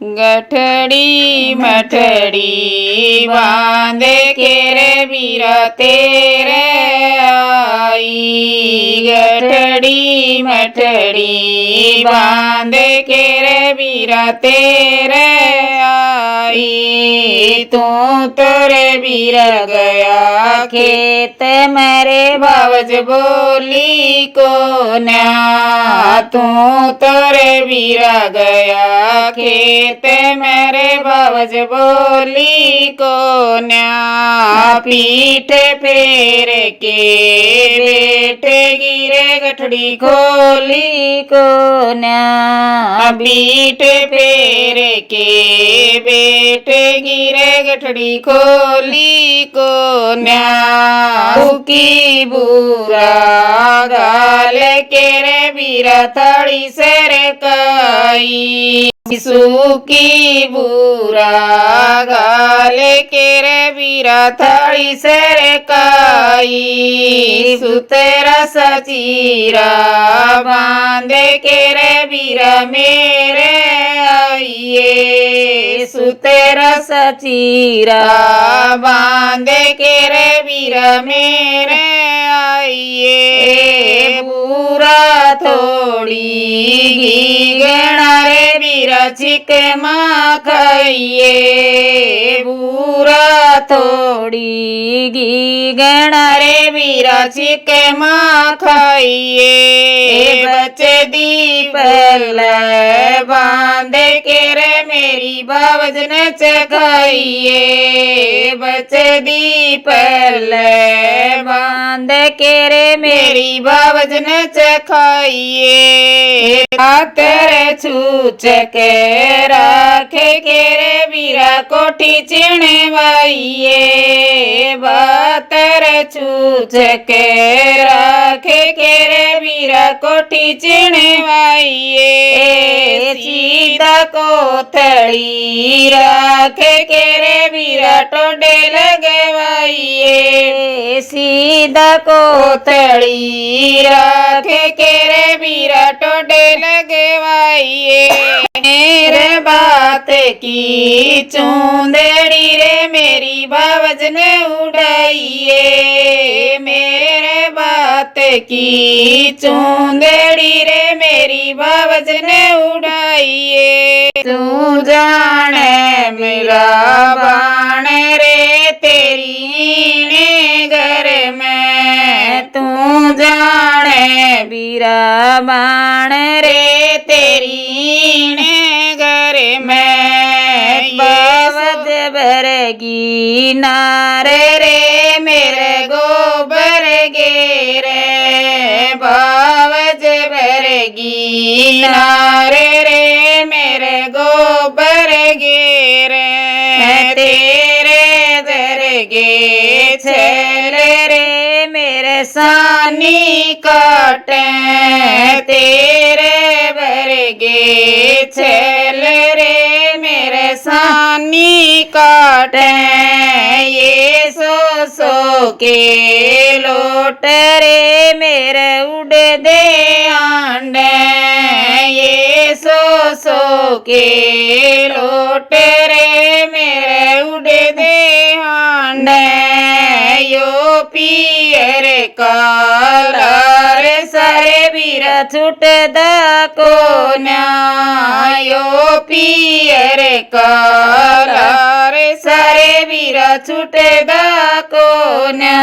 गठड़ी मठड़ी बांधे केरे वीरा तेरे आई। गठड़ी मठड़ी बांधे केरे वीरा तेरे आई। तू तोरे वीरा गया खेत मेरे बावज बोली को न्या। तू तोरे वीरा गया खेत मेरे बावज बोली को न्या। पीठ फेर के बेटे गिरे गठड़ी खोली को न्या। पीठ फेर के बेटे गिरे गठड़ी खोली को न्या। की बुरा गाल केरे वीरा थड़ी सेर काई। सूकी बुरा गाल केरे वीरा थड़ी सेर काई। सुतेरा सचीरा बांधे केरे वीरा मेरे आइए। सुतेरा सचीरा बांधे केरे वीरा मेरे आइए। बुरा थोड़ी घी गणा रे वीरा चिके माँ खाइए। बुरा थोड़ी घी गणा रे वीरा चिके माँ खाइए। बच्चे दीपल बांधे केरे मेरी बावज न चखाइए। बच्चे दीपल बांध केरे मेरी बावज न चखाइए। तेरे छूच के राखे केरे वीरा कोठी चिणे वाइये। तेरे छूच के राखे केरे वीरा कोठी चिणे वाइये। सीधा कोथड़ी राखे केरे वीरा टोडे लगे वाइये। सीधा कोथड़ी राखे केरे वीरा टोडे लगे वाइये। मेरे बात की चूंदेड़ी रे मेरी बावज ने उड़ाइए। मेरे बात की चूंदेड़ी रे मेरी बावज ने उड़ाइए। तू जाने मेरा बाण रे तेरी ने घर में। तू जाने वीरा बाण रे तेरी ने घर में। बावज भरगी नारे रे मेरे गोबर गेरे। बावज भरगी नारे रे मेरे गोबर गेरे। तेरे दरगे छल रे मेरे सानी काटे। तेरे बरगे छल रे मेरे सानी काटे। ये सो के लोट रे मेरे उड़ दे आंडे। ये सो के लोट रे मेरे उड़ दे आंडे। यो पियर कालार सारे वीरा छूट दा को न्या। यो पियर कालार सारे वीरा छूट दा को न्या।